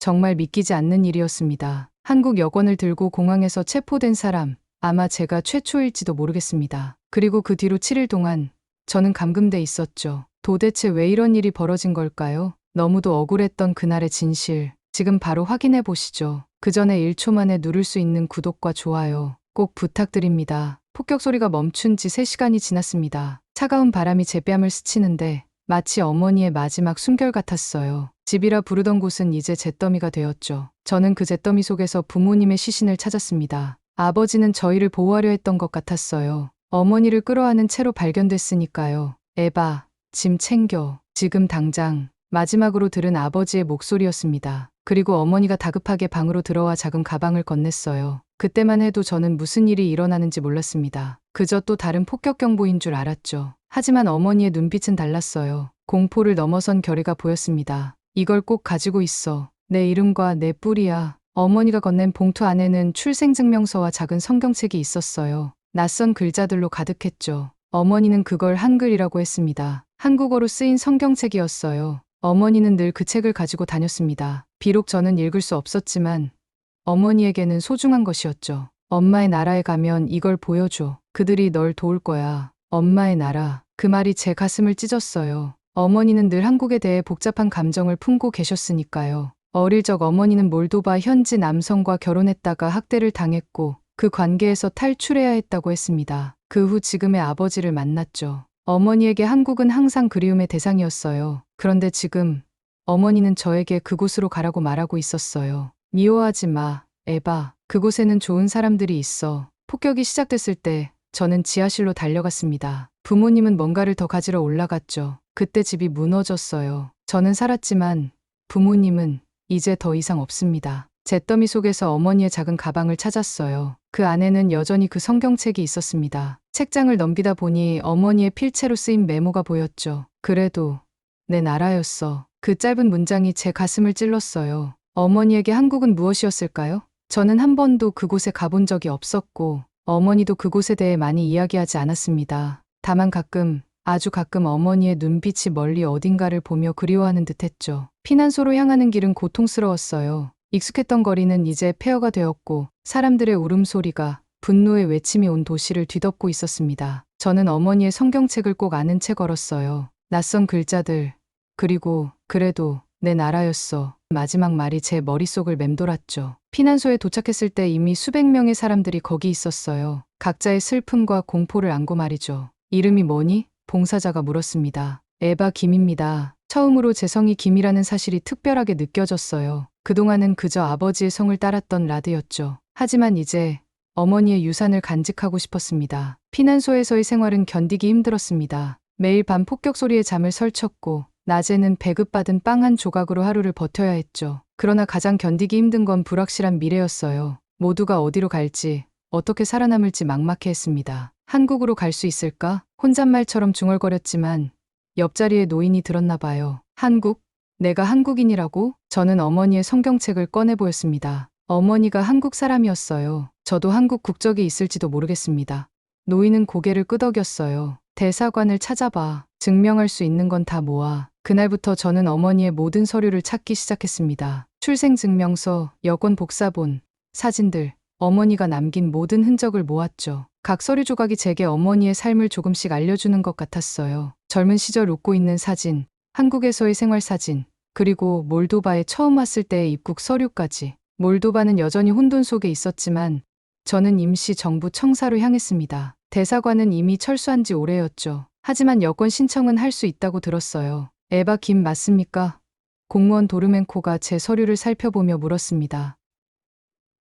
정말 믿기지 않는 일이었습니다. 한국 여권을 들고 공항에서 체포된 사람, 아마 제가 최초일지도 모르겠습니다. 그리고 그 뒤로 7일 동안 저는 감금돼 있었죠. 도대체 왜 이런 일이 벌어진 걸까요? 너무도 억울했던 그날의 진실, 지금 바로 확인해 보시죠. 그 전에 1초 만에 누를 수 있는 구독과 좋아요 꼭 부탁드립니다. 폭격 소리가 멈춘 지 3시간이 지났습니다. 차가운 바람이 제 뺨을 스치는데 마치 어머니의 마지막 숨결 같았어요. 집이라 부르던 곳은 이제 잿더미가 되었죠. 저는 그 잿더미 속에서 부모님의 시신을 찾았습니다. 아버지는 저희를 보호하려 했던 것 같았어요. 어머니를 끌어안은 채로 발견됐으니까요. 에바, 짐 챙겨. 지금 당장. 마지막으로 들은 아버지의 목소리였습니다. 그리고 어머니가 다급하게 방으로 들어와 작은 가방을 건넸어요. 그때만 해도 저는 무슨 일이 일어나는지 몰랐습니다. 그저 또 다른 폭격 경보인 줄 알았죠. 하지만 어머니의 눈빛은 달랐어요. 공포를 넘어선 결의가 보였습니다. 이걸 꼭 가지고 있어. 내 이름과 내 뿌리야. 어머니가 건넨 봉투 안에는 출생증명서와 작은 성경책이 있었어요. 낯선 글자들로 가득했죠. 어머니는 그걸 한글이라고 했습니다. 한국어로 쓰인 성경책이었어요. 어머니는 늘 그 책을 가지고 다녔습니다. 비록 저는 읽을 수 없었지만 어머니에게는 소중한 것이었죠. 엄마의 나라에 가면 이걸 보여줘. 그들이 널 도울 거야. 엄마의 나라. 그 말이 제 가슴을 찢었어요. 어머니는 늘 한국에 대해 복잡한 감정을 품고 계셨으니까요. 어릴 적 어머니는 몰도바 현지 남성과 결혼했다가 학대를 당했고 그 관계에서 탈출해야 했다고 했습니다. 그 후 지금의 아버지를 만났죠. 어머니에게 한국은 항상 그리움의 대상이었어요. 그런데 지금 어머니는 저에게 그곳으로 가라고 말하고 있었어요. 미워하지 마, 에바. 그곳에는 좋은 사람들이 있어. 폭격이 시작됐을 때 저는 지하실로 달려갔습니다. 부모님은 뭔가를 더 가지러 올라갔죠. 그때 집이 무너졌어요. 저는 살았지만 부모님은 이제 더 이상 없습니다. 잿더미 속에서 어머니의 작은 가방을 찾았어요. 그 안에는 여전히 그 성경책이 있었습니다. 책장을 넘기다 보니 어머니의 필체로 쓰인 메모가 보였죠. 그래도 내 나라였어. 그 짧은 문장이 제 가슴을 찔렀어요. 어머니에게 한국은 무엇이었을까요? 저는 한 번도 그곳에 가본 적이 없었고 어머니도 그곳에 대해 많이 이야기하지 않았습니다. 다만 가끔, 아주 가끔 어머니의 눈빛이 멀리 어딘가를 보며 그리워하는 듯했죠. 피난소로 향하는 길은 고통스러웠어요. 익숙했던 거리는 이제 폐허가 되었고 사람들의 울음소리가, 분노의 외침이 온 도시를 뒤덮고 있었습니다. 저는 어머니의 성경책을 꼭 아는 채 걸었어요. 낯선 글자들, 그리고 그래도 내 나라였어. 마지막 말이 제 머릿속을 맴돌았죠. 피난소에 도착했을 때 이미 수백 명의 사람들이 거기 있었어요. 각자의 슬픔과 공포를 안고 말이죠. 이름이 뭐니? 봉사자가 물었습니다. 에바 김입니다. 처음으로 제 성이 김이라는 사실이 특별하게 느껴졌어요. 그동안은 그저 아버지의 성을 따랐던 라드였죠. 하지만 이제 어머니의 유산을 간직하고 싶었습니다. 피난소에서의 생활은 견디기 힘들었습니다. 매일 밤 폭격 소리에 잠을 설쳤고 낮에는 배급받은 빵 한 조각으로 하루를 버텨야 했죠. 그러나 가장 견디기 힘든 건 불확실한 미래였어요. 모두가 어디로 갈지, 어떻게 살아남을지 막막해했습니다. 한국으로 갈 수 있을까? 혼잣말처럼 중얼거렸지만 옆자리에 노인이 들었나 봐요. 한국? 내가 한국인이라고? 저는 어머니의 성경책을 꺼내 보였습니다. 어머니가 한국 사람이었어요. 저도 한국 국적이 있을지도 모르겠습니다. 노인은 고개를 끄덕였어요. 대사관을 찾아봐. 증명할 수 있는 건 다 모아. 그날부터 저는 어머니의 모든 서류를 찾기 시작했습니다. 출생증명서, 여권 복사본, 사진들, 어머니가 남긴 모든 흔적을 모았죠. 각 서류 조각이 제게 어머니의 삶을 조금씩 알려주는 것 같았어요. 젊은 시절 웃고 있는 사진, 한국에서의 생활 사진, 그리고 몰도바에 처음 왔을 때의 입국 서류까지. 몰도바는 여전히 혼돈 속에 있었지만 저는 임시 정부 청사로 향했습니다. 대사관은 이미 철수한 지 오래였죠. 하지만 여권 신청은 할 수 있다고 들었어요. 에바 김 맞습니까? 공무원 도르멘코가 제 서류를 살펴보며 물었습니다.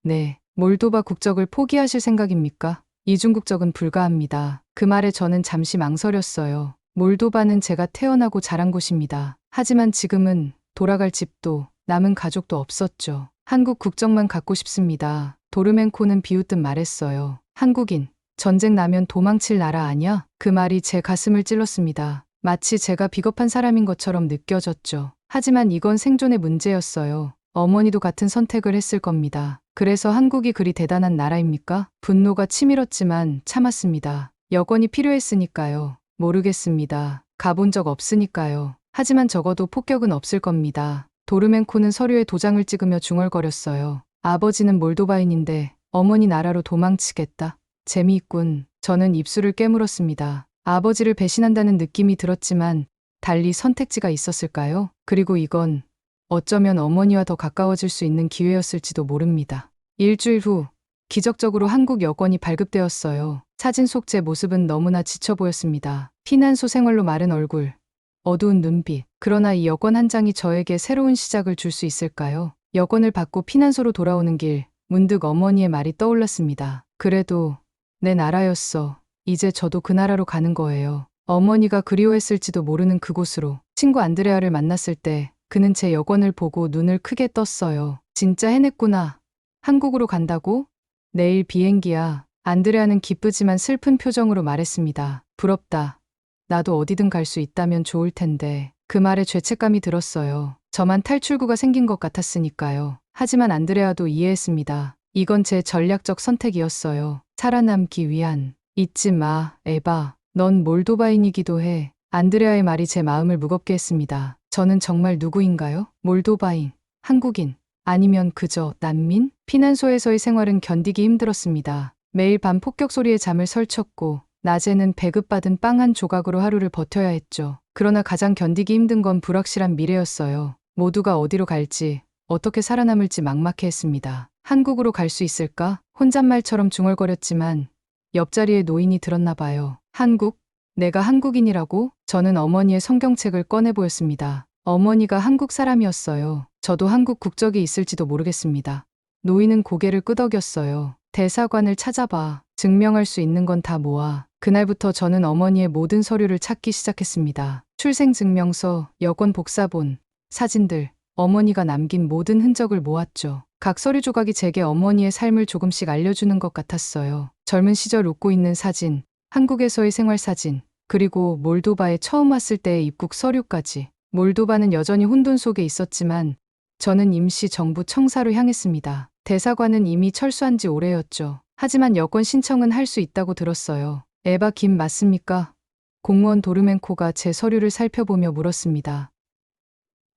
네, 몰도바 국적을 포기하실 생각입니까? 이중 국적은 불가합니다. 그 말에 저는 잠시 망설였어요. 몰도바는 제가 태어나고 자란 곳입니다. 하지만 지금은 돌아갈 집도 남은 가족도 없었죠. 한국 국적만 갖고 싶습니다. 도르멘코는 비웃듯 말했어요. 한국인, 전쟁 나면 도망칠 나라 아냐? 그 말이 제 가슴을 찔렀습니다. 마치 제가 비겁한 사람인 것처럼 느껴졌죠. 하지만 이건 생존의 문제였어요. 어머니도 같은 선택을 했을 겁니다. 그래서 한국이 그리 대단한 나라입니까? 분노가 치밀었지만 참았습니다. 여권이 필요했으니까요. 모르겠습니다. 가본 적 없으니까요. 하지만 적어도 폭격은 없을 겁니다. 도르멘코는 서류에 도장을 찍으며 중얼거렸어요. 아버지는 몰도바인인데 어머니 나라로 도망치겠다. 재미있군. 저는 입술을 깨물었습니다. 아버지를 배신한다는 느낌이 들었지만 달리 선택지가 있었을까요? 그리고 이건 어쩌면 어머니와 더 가까워질 수 있는 기회였을지도 모릅니다. 일주일 후 기적적으로 한국 여권이 발급되었어요. 사진 속 제 모습은 너무나 지쳐 보였습니다. 피난소 생활로 마른 얼굴, 어두운 눈빛. 그러나 이 여권 한 장이 저에게 새로운 시작을 줄 수 있을까요? 여권을 받고 피난소로 돌아오는 길, 문득 어머니의 말이 떠올랐습니다. 그래도 내 나라였어. 이제 저도 그 나라로 가는 거예요. 어머니가 그리워했을지도 모르는 그곳으로. 친구 안드레아를 만났을 때 그는 제 여권을 보고 눈을 크게 떴어요. 진짜 해냈구나. 한국으로 간다고? 내일 비행기야. 안드레아는 기쁘지만 슬픈 표정으로 말했습니다. 부럽다. 나도 어디든 갈 수 있다면 좋을 텐데. 그 말에 죄책감이 들었어요. 저만 탈출구가 생긴 것 같았으니까요. 하지만 안드레아도 이해했습니다. 이건 제 전략적 선택이었어요. 살아남기 위한. 잊지 마, 에바. 넌 몰도바인이기도 해. 안드레아의 말이 제 마음을 무겁게 했습니다. 저는 정말 누구인가요? 몰도바인, 한국인, 아니면 그저 난민? 피난소에서의 생활은 견디기 힘들었습니다. 매일 밤 폭격 소리에 잠을 설쳤고 낮에는 배급받은 빵 한 조각으로 하루를 버텨야 했죠. 그러나 가장 견디기 힘든 건 불확실한 미래였어요. 모두가 어디로 갈지, 어떻게 살아남을지 막막해했습니다. 한국으로 갈 수 있을까? 혼잣말처럼 중얼거렸지만 옆자리에 노인이 들었나 봐요. 한국? 내가 한국인이라고? 저는 어머니의 성경책을 꺼내 보였습니다. 어머니가 한국 사람이었어요. 저도 한국 국적이 있을지도 모르겠습니다. 노인은 고개를 끄덕였어요. 대사관을 찾아봐. 증명할 수 있는 건 다 모아. 그날부터 저는 어머니의 모든 서류를 찾기 시작했습니다. 출생증명서, 여권 복사본, 사진들, 어머니가 남긴 모든 흔적을 모았죠. 각 서류 조각이 제게 어머니의 삶을 조금씩 알려주는 것 같았어요. 젊은 시절 웃고 있는 사진, 한국에서의 생활 사진, 그리고 몰도바에 처음 왔을 때의 입국 서류까지. 몰도바는 여전히 혼돈 속에 있었지만 저는 임시 정부 청사로 향했습니다. 대사관은 이미 철수한 지 오래였죠. 하지만 여권 신청은 할 수 있다고 들었어요. 에바 김 맞습니까? 공무원 도르멘코가 제 서류를 살펴보며 물었습니다.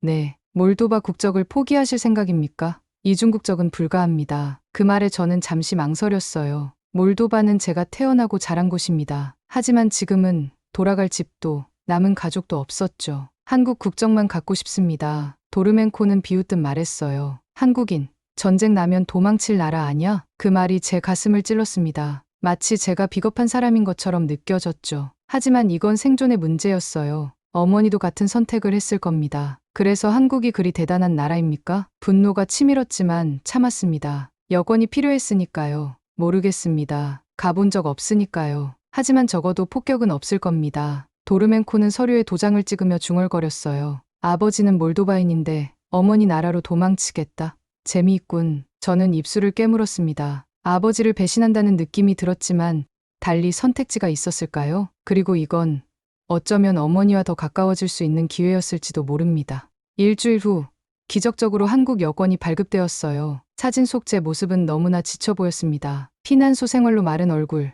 네, 몰도바 국적을 포기하실 생각입니까? 이중 국적은 불가합니다. 그 말에 저는 잠시 망설였어요. 몰도바는 제가 태어나고 자란 곳입니다. 하지만 지금은 돌아갈 집도 남은 가족도 없었죠. 한국 국적만 갖고 싶습니다. 도르멘코는 비웃듯 말했어요. 한국인, 전쟁 나면 도망칠 나라 아냐? 그 말이 제 가슴을 찔렀습니다. 마치 제가 비겁한 사람인 것처럼 느껴졌죠. 하지만 이건 생존의 문제였어요. 어머니도 같은 선택을 했을 겁니다. 그래서 한국이 그리 대단한 나라입니까? 분노가 치밀었지만 참았습니다. 여권이 필요했으니까요. 모르겠습니다. 가본 적 없으니까요. 하지만 적어도 폭격은 없을 겁니다. 도르멘코는 서류에 도장을 찍으며 중얼거렸어요. 아버지는 몰도바인인데 어머니 나라로 도망치겠다. 재미있군. 저는 입술을 깨물었습니다. 아버지를 배신한다는 느낌이 들었지만 달리 선택지가 있었을까요? 그리고 이건 어쩌면 어머니와 더 가까워질 수 있는 기회였을지도 모릅니다. 일주일 후 기적적으로 한국 여권이 발급되었어요. 사진 속 제 모습은 너무나 지쳐 보였습니다. 피난소 생활로 마른 얼굴,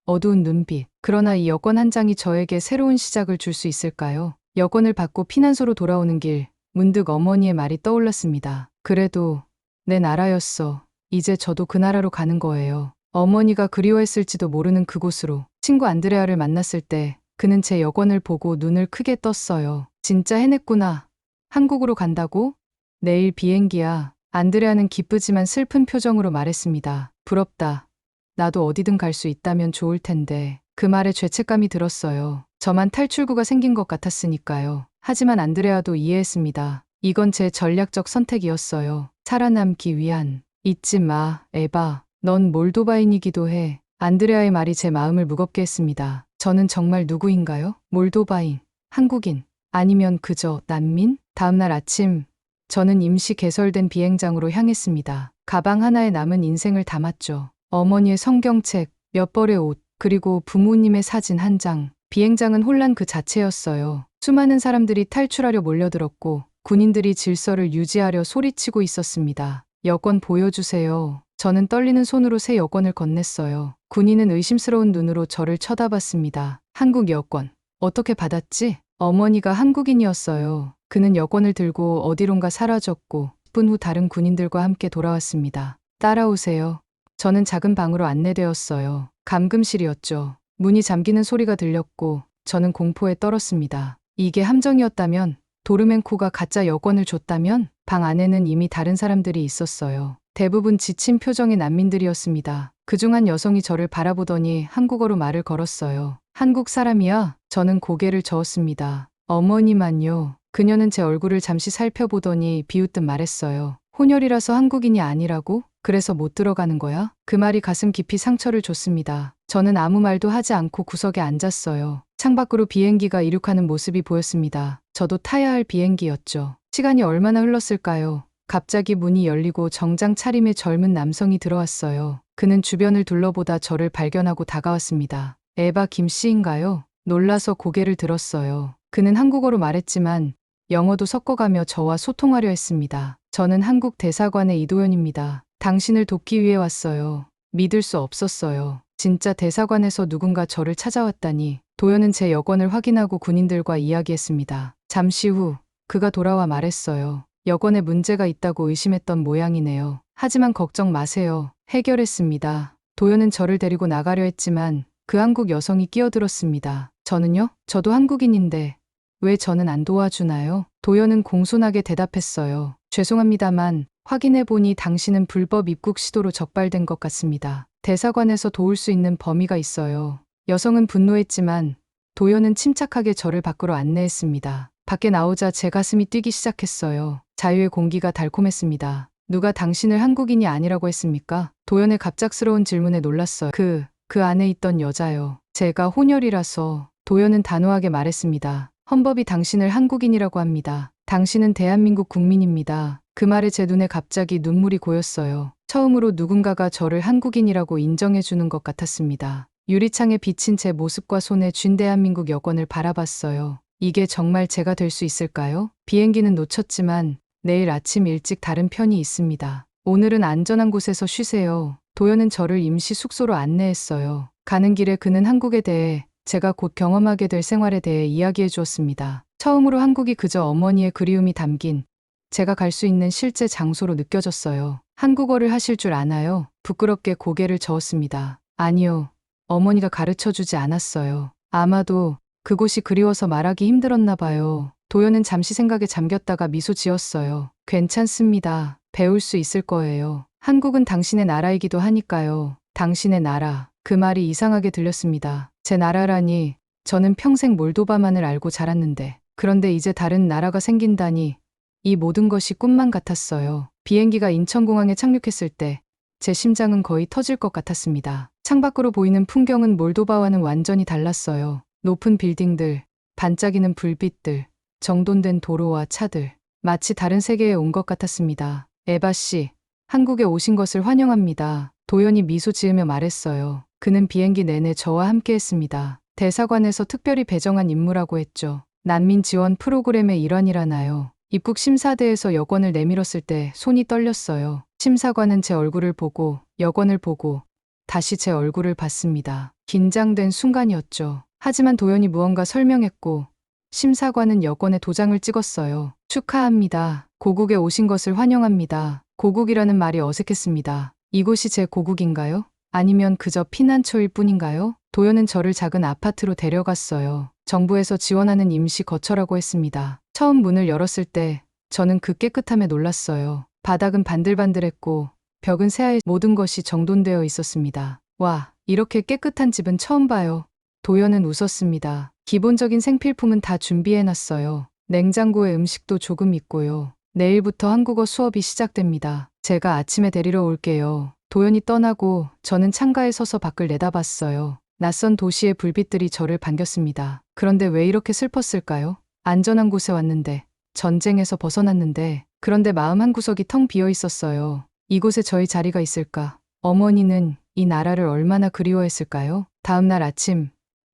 어두운 눈빛. 그러나 이 여권 한 장이 저에게 새로운 시작을 줄 수 있을까요? 여권을 받고 피난소로 돌아오는 길, 문득 어머니의 말이 떠올랐습니다. 그래도 내 나라였어. 이제 저도 그 나라로 가는 거예요. 어머니가 그리워했을지도 모르는 그곳으로. 친구 안드레아를 만났을 때 그는 제 여권을 보고 눈을 크게 떴어요. 진짜 해냈구나. 한국으로 간다고? 내일 비행기야. 안드레아는 기쁘지만 슬픈 표정으로 말했습니다. 부럽다. 나도 어디든 갈 수 있다면 좋을 텐데. 그 말에 죄책감이 들었어요. 저만 탈출구가 생긴 것 같았으니까요. 하지만 안드레아도 이해했습니다. 이건 제 전략적 선택이었어요. 살아남기 위한. 잊지 마, 에바. 넌 몰도바인이기도 해. 안드레아의 말이 제 마음을 무겁게 했습니다. 저는 정말 누구인가요? 몰도바인, 한국인, 아니면 그저 난민? 다음날 아침, 저는 임시 개설된 비행장으로 향했습니다. 가방 하나에 남은 인생을 담았죠. 어머니의 성경책, 몇 벌의 옷, 그리고 부모님의 사진 한 장. 비행장은 혼란 그 자체였어요. 수많은 사람들이 탈출하려 몰려들었고 군인들이 질서를 유지하려 소리치고 있었습니다. 여권 보여주세요. 저는 떨리는 손으로 새 여권을 건넸어요. 군인은 의심스러운 눈으로 저를 쳐다봤습니다. 한국 여권, 어떻게 받았지? 어머니가 한국인이었어요. 그는 여권을 들고 어디론가 사라졌고 10분 후 다른 군인들과 함께 돌아왔습니다. 따라오세요. 저는 작은 방으로 안내되었어요. 감금실이었죠. 문이 잠기는 소리가 들렸고 저는 공포에 떨었습니다. 이게 함정이었다면, 도르멘코가 가짜 여권을 줬다면 방 안에는 이미 다른 사람들이 있었어요. 대부분 지친 표정의 난민들이었습니다. 그중 한 여성이 저를 바라보더니 한국어로 말을 걸었어요. 한국 사람이야? 저는 고개를 저었습니다. 어머니만요. 그녀는 제 얼굴을 잠시 살펴보더니 비웃듯 말했어요. 혼혈이라서 한국인이 아니라고? 그래서 못 들어가는 거야? 그 말이 가슴 깊이 상처를 줬습니다. 저는 아무 말도 하지 않고 구석에 앉았어요. 창밖으로 비행기가 이륙하는 모습이 보였습니다. 저도 타야 할 비행기였죠. 시간이 얼마나 흘렀을까요? 갑자기 문이 열리고 정장 차림의 젊은 남성이 들어왔어요. 그는 주변을 둘러보다 저를 발견하고 다가왔습니다. 에바 김 씨인가요? 놀라서 고개를 들었어요. 그는 한국어로 말했지만 영어도 섞어가며 저와 소통하려 했습니다. 저는 한국 대사관의 이도현입니다. 당신을 돕기 위해 왔어요. 믿을 수 없었어요. 진짜 대사관에서 누군가 저를 찾아왔다니. 도현은 제 여권을 확인하고 군인들과 이야기했습니다. 잠시 후 그가 돌아와 말했어요. 여권에 문제가 있다고 의심했던 모양이네요. 하지만 걱정 마세요. 해결했습니다. 도현은 저를 데리고 나가려 했지만 그 한국 여성이 끼어들었습니다. 저는요? 저도 한국인인데 왜 저는 안 도와주나요? 도현은 공손하게 대답했어요. 죄송합니다만 확인해보니 당신은 불법 입국 시도로 적발된 것 같습니다. 대사관에서 도울 수 있는 범위가 있어요. 여성은 분노했지만 도현은 침착하게 저를 밖으로 안내했습니다. 밖에 나오자 제 가슴이 뛰기 시작했어요. 자유의 공기가 달콤했습니다. 누가 당신을 한국인이 아니라고 했습니까? 도현의 갑작스러운 질문에 놀랐어요. 그 안에 있던 여자요. 제가 혼혈이라서. 도현은 단호하게 말했습니다. 헌법이 당신을 한국인이라고 합니다. 당신은 대한민국 국민입니다. 그 말에 제 눈에 갑자기 눈물이 고였어요. 처음으로 누군가가 저를 한국인이라고 인정해주는 것 같았습니다. 유리창에 비친 제 모습과 손에 쥔 대한민국 여권을 바라봤어요. 이게 정말 제가 될 수 있을까요? 비행기는 놓쳤지만 내일 아침 일찍 다른 편이 있습니다. 오늘은 안전한 곳에서 쉬세요. 도현은 저를 임시 숙소로 안내했어요. 가는 길에 그는 한국에 대해, 제가 곧 경험하게 될 생활에 대해 이야기해 주었습니다. 처음으로 한국이 그저 어머니의 그리움이 담긴 제가 갈 수 있는 실제 장소로 느껴졌어요. 한국어를 하실 줄 아나요? 부끄럽게 고개를 저었습니다. 아니요. 어머니가 가르쳐 주지 않았어요. 아마도 그곳이 그리워서 말하기 힘들었나 봐요. 도현은 잠시 생각에 잠겼다가 미소 지었어요. 괜찮습니다. 배울 수 있을 거예요. 한국은 당신의 나라이기도 하니까요. 당신의 나라. 그 말이 이상하게 들렸습니다. 제 나라라니, 저는 평생 몰도바만을 알고 자랐는데, 그런데 이제 다른 나라가 생긴다니, 이 모든 것이 꿈만 같았어요. 비행기가 인천공항에 착륙했을 때 제 심장은 거의 터질 것 같았습니다. 창밖으로 보이는 풍경은 몰도바와는 완전히 달랐어요. 높은 빌딩들, 반짝이는 불빛들, 정돈된 도로와 차들, 마치 다른 세계에 온 것 같았습니다. 에바 씨, 한국에 오신 것을 환영합니다. 도현이 미소 지으며 말했어요. 그는 비행기 내내 저와 함께했습니다. 대사관에서 특별히 배정한 임무라고 했죠. 난민 지원 프로그램의 일환이라나요. 입국 심사대에서 여권을 내밀었을 때 손이 떨렸어요. 심사관은 제 얼굴을 보고, 여권을 보고, 다시 제 얼굴을 봤습니다. 긴장된 순간이었죠. 하지만 도현이 무언가 설명했고, 심사관은 여권에 도장을 찍었어요. 축하합니다. 고국에 오신 것을 환영합니다. 고국이라는 말이 어색했습니다. 이곳이 제 고국인가요? 아니면 그저 피난처일 뿐인가요? 도현은 저를 작은 아파트로 데려갔어요. 정부에서 지원하는 임시 거처라고 했습니다. 처음 문을 열었을 때 저는 그 깨끗함에 놀랐어요. 바닥은 반들반들했고 벽은 새하얘 모든 것이 정돈되어 있었습니다. 와, 이렇게 깨끗한 집은 처음 봐요. 도현은 웃었습니다. 기본적인 생필품은 다 준비해놨어요. 냉장고에 음식도 조금 있고요. 내일부터 한국어 수업이 시작됩니다. 제가 아침에 데리러 올게요. 도현이 떠나고 저는 창가에 서서 밖을 내다봤어요. 낯선 도시의 불빛들이 저를 반겼습니다. 그런데 왜 이렇게 슬펐을까요? 안전한 곳에 왔는데, 전쟁에서 벗어났는데, 그런데 마음 한구석이 텅 비어 있었어요. 이곳에 저희 자리가 있을까? 어머니는 이 나라를 얼마나 그리워했을까요? 다음 날 아침,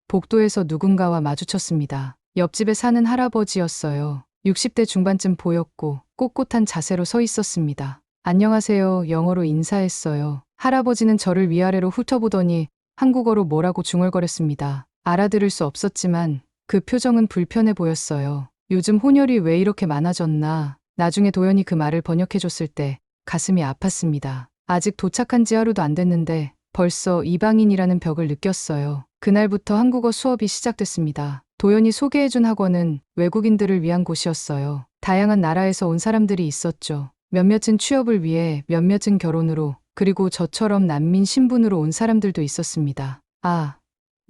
복도에서 누군가와 마주쳤습니다. 옆집에 사는 할아버지였어요. 60대 중반쯤 보였고 꼿꼿한 자세로 서 있었습니다. 안녕하세요. 영어로 인사했어요. 할아버지는 저를 위아래로 훑어보더니 한국어로 뭐라고 중얼거렸습니다. 알아들을 수 없었지만 그 표정은 불편해 보였어요. 요즘 혼혈이 왜 이렇게 많아졌나. 나중에 도연이 그 말을 번역해줬을 때 가슴이 아팠습니다. 아직 도착한 지 하루도 안 됐는데 벌써 이방인이라는 벽을 느꼈어요. 그날부터 한국어 수업이 시작됐습니다. 도연이 소개해준 학원은 외국인들을 위한 곳이었어요. 다양한 나라에서 온 사람들이 있었죠. 몇몇은 취업을 위해, 몇몇은 결혼으로, 그리고 저처럼 난민 신분으로 온 사람들도 있었습니다. 아,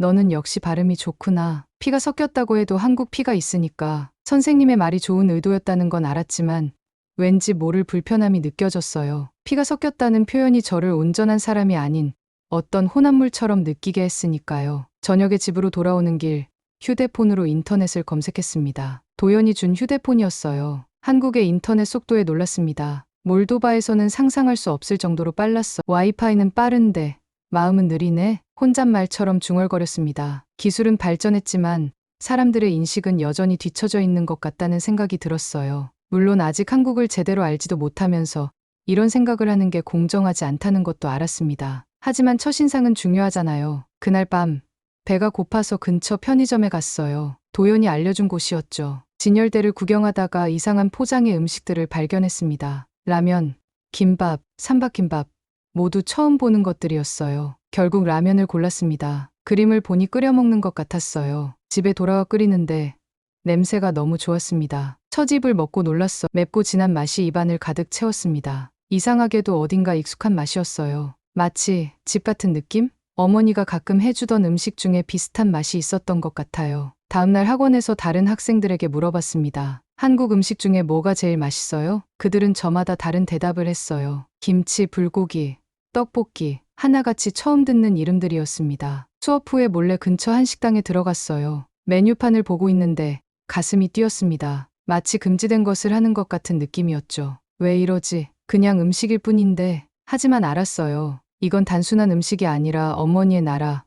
너는 역시 발음이 좋구나. 피가 섞였다고 해도 한국 피가 있으니까. 선생님의 말이 좋은 의도였다는 건 알았지만 왠지 모를 불편함이 느껴졌어요. 피가 섞였다는 표현이 저를 온전한 사람이 아닌 어떤 혼합물처럼 느끼게 했으니까요. 저녁에 집으로 돌아오는 길 휴대폰으로 인터넷을 검색했습니다. 도연이 준 휴대폰이었어요. 한국의 인터넷 속도에 놀랐습니다. 몰도바에서는 상상할 수 없을 정도로 빨랐어. 와이파이는 빠른데 마음은 느리네. 혼잣말처럼 중얼거렸습니다. 기술은 발전했지만 사람들의 인식은 여전히 뒤처져 있는 것 같다는 생각이 들었어요. 물론 아직 한국을 제대로 알지도 못하면서 이런 생각을 하는 게 공정하지 않다는 것도 알았습니다. 하지만 첫인상은 중요하잖아요. 그날 밤 배가 고파서 근처 편의점에 갔어요. 도연이 알려준 곳이었죠. 진열대를 구경하다가 이상한 포장의 음식들을 발견했습니다. 라면, 김밥, 삼박김밥 모두 처음 보는 것들이었어요. 결국 라면을 골랐습니다. 그림을 보니 끓여 먹는 것 같았어요. 집에 돌아와 끓이는데 냄새가 너무 좋았습니다. 첫 입을 먹고 놀랐어. 맵고 진한 맛이 입안을 가득 채웠습니다. 이상하게도 어딘가 익숙한 맛이었어요. 마치 집 같은 느낌? 어머니가 가끔 해주던 음식 중에 비슷한 맛이 있었던 것 같아요. 다음날 학원에서 다른 학생들에게 물어봤습니다. 한국 음식 중에 뭐가 제일 맛있어요? 그들은 저마다 다른 대답을 했어요. 김치, 불고기, 떡볶이, 하나같이 처음 듣는 이름들이었습니다. 수업 후에 몰래 근처 한식당에 들어갔어요. 메뉴판을 보고 있는데 가슴이 뛰었습니다. 마치 금지된 것을 하는 것 같은 느낌이었죠. 왜 이러지? 그냥 음식일 뿐인데. 하지만 알았어요. 이건 단순한 음식이 아니라 어머니의 나라,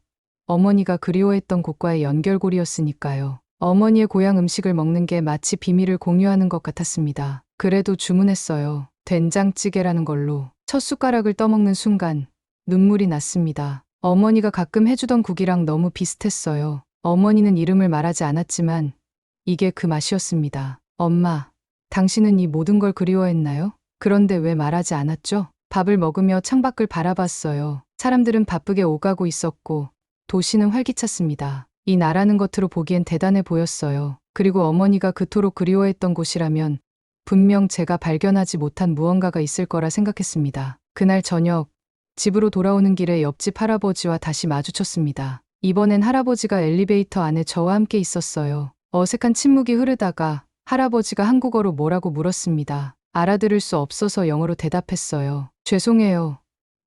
어머니가 그리워했던 곳과의 연결고리였으니까요. 어머니의 고향 음식을 먹는 게 마치 비밀을 공유하는 것 같았습니다. 그래도 주문했어요. 된장찌개라는 걸로. 첫 숟가락을 떠먹는 순간 눈물이 났습니다. 어머니가 가끔 해주던 국이랑 너무 비슷했어요. 어머니는 이름을 말하지 않았지만 이게 그 맛이었습니다. 엄마, 당신은 이 모든 걸 그리워했나요? 그런데 왜 말하지 않았죠? 밥을 먹으며 창밖을 바라봤어요. 사람들은 바쁘게 오가고 있었고 도시는 활기찼습니다. 이 나라는 겉으로 보기엔 대단해 보였어요. 그리고 어머니가 그토록 그리워했던 곳이라면 분명 제가 발견하지 못한 무언가가 있을 거라 생각했습니다. 그날 저녁 집으로 돌아오는 길에 옆집 할아버지와 다시 마주쳤습니다. 이번엔 할아버지가 엘리베이터 안에 저와 함께 있었어요. 어색한 침묵이 흐르다가 할아버지가 한국어로 뭐라고 물었습니다. 알아들을 수 없어서 영어로 대답했어요. 죄송해요.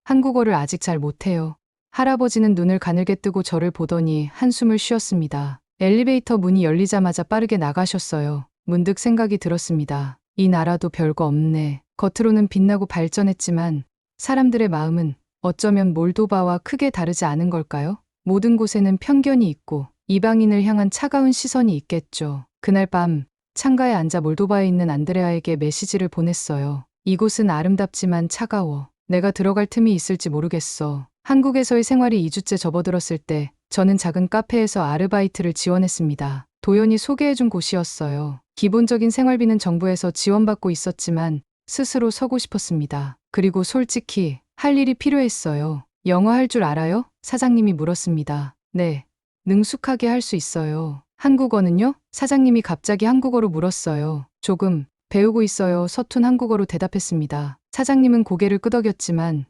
한국어를 아직 잘 못해요. 할아버지는 눈을 가늘게 뜨고 저를 보더니 한숨을 쉬었습니다. 엘리베이터 문이 열리자마자 빠르게 나가셨어요. 문득 생각이 들었습니다. 이 나라도 별거 없네. 겉으로는 빛나고 발전했지만 사람들의 마음은 어쩌면 몰도바와 크게 다르지 않은 걸까요? 모든 곳에는 편견이 있고 이방인을 향한 차가운 시선이 있겠죠. 그날 밤 창가에 앉아 몰도바에 있는 안드레아에게 메시지를 보냈어요. 이곳은 아름답지만 차가워. 내가 들어갈 틈이 있을지 모르겠어. 한국에서의 생활이 2주째 접어들었을 때 저는 작은 카페에서 아르바이트를 지원했습니다. 도연이 소개해준 곳이었어요. 기본적인 생활비는 정부에서 지원받고 있었지만 스스로 서고 싶었습니다. 그리고 솔직히 할 일이 필요했어요. 영어 할 줄 알아요? 사장님이 물었습니다. 네, 능숙하게 할 수 있어요. 한국어는요? 사장님이 갑자기 한국어로 물었어요. 조금 배우고 있어요. 서툰 한국어로 대답했습니다. 사장님은 고개를 끄덕였지만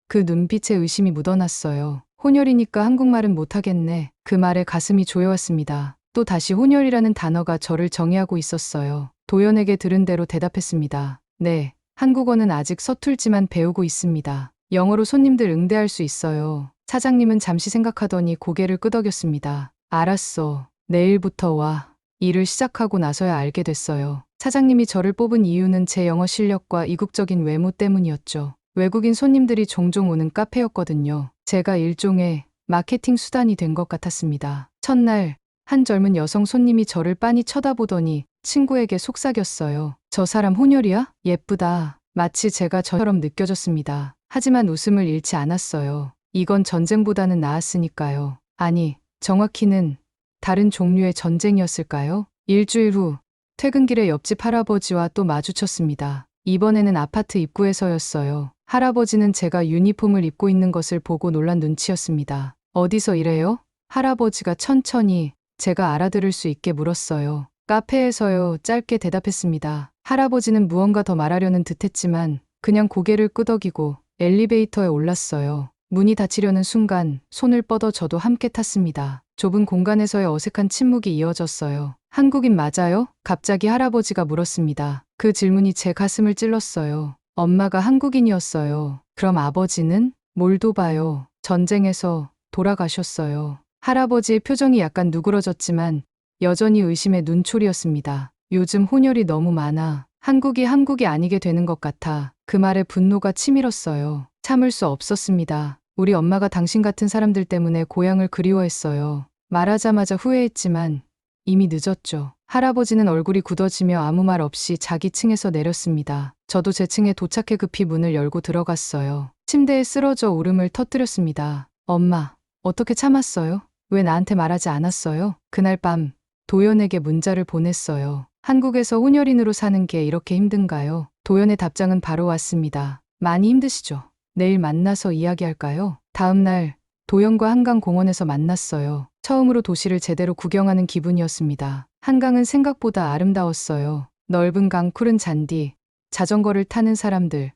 그 눈빛에 의심이 묻어났어요. 혼혈이니까 한국말은 못하겠네. 그 말에 가슴이 조여왔습니다. 또 다시 혼혈이라는 단어가 저를 정의하고 있었어요. 도연에게 들은 대로 대답했습니다. 네, 한국어는 아직 서툴지만 배우고 있습니다. 영어로 손님들 응대할 수 있어요. 사장님은 잠시 생각하더니 고개를 끄덕였습니다. 알았어. 내일부터 와. 일을 시작하고 나서야 알게 됐어요. 사장님이 저를 뽑은 이유는 제 영어 실력과 이국적인 외모 때문이었죠. 외국인 손님들이 종종 오는 카페였거든요. 제가 일종의 마케팅 수단이 된 것 같았습니다. 첫날 한 젊은 여성 손님이 저를 빤히 쳐다보더니 친구에게 속삭였어요. 저 사람 혼혈이야? 예쁘다. 마치 제가 저처럼 느껴졌습니다. 하지만 웃음을 잃지 않았어요. 이건 전쟁보다는 나았으니까요. 아니, 정확히는 다른 종류의 전쟁이었을까요? 일주일 후 퇴근길에 옆집 할아버지와 또 마주쳤습니다. 이번에는 아파트 입구에서였어요. 할아버지는 제가 유니폼을 입고 있는 것을 보고 놀란 눈치였습니다. 어디서 일해요? 할아버지가 천천히 제가 알아들을 수 있게 물었어요. 카페에서요. 짧게 대답했습니다. 할아버지는 무언가 더 말하려는 듯했지만 그냥 고개를 끄덕이고 엘리베이터에 올랐어요. 문이 닫히려는 순간 손을 뻗어 저도 함께 탔습니다. 좁은 공간에서의 어색한 침묵이 이어졌어요. 한국인 맞아요? 갑자기 할아버지가 물었습니다. 그 질문이 제 가슴을 찔렀어요. 엄마가 한국인이었어요. 그럼 아버지는? 몰도바요. 전쟁에서 돌아가셨어요. 할아버지의 표정이 약간 누그러졌지만 여전히 의심의 눈초리였습니다. 요즘 혼혈이 너무 많아. 한국이 아니게 되는 것 같아. 그 말에 분노가 치밀었어요. 참을 수 없었습니다. 우리 엄마가 당신 같은 사람들 때문에 고향을 그리워했어요. 말하자마자 후회했지만 이미 늦었죠. 할아버지는 얼굴이 굳어지며 아무 말 없이 자기 층에서 내렸습니다. 저도 제 층에 도착해 급히 문을 열고 들어갔어요. 침대에 쓰러져 울음을 터뜨렸습니다. 엄마, 어떻게 참았어요? 왜 나한테 말하지 않았어요? 그날 밤 도연에게 문자를 보냈어요. 한국에서 혼혈인으로 사는 게 이렇게 힘든가요? 도연의 답장은 바로 왔습니다. 많이 힘드시죠? 내일 만나서 이야기할까요? 다음 날 도연과 한강 공원에서 만났어요. 처음으로 도시를 제대로 구경하는 기분이었습니다. 한강은 생각보다 아름다웠어요. 넓은 강, 푸른 잔디, 자전거를 타는 사람들,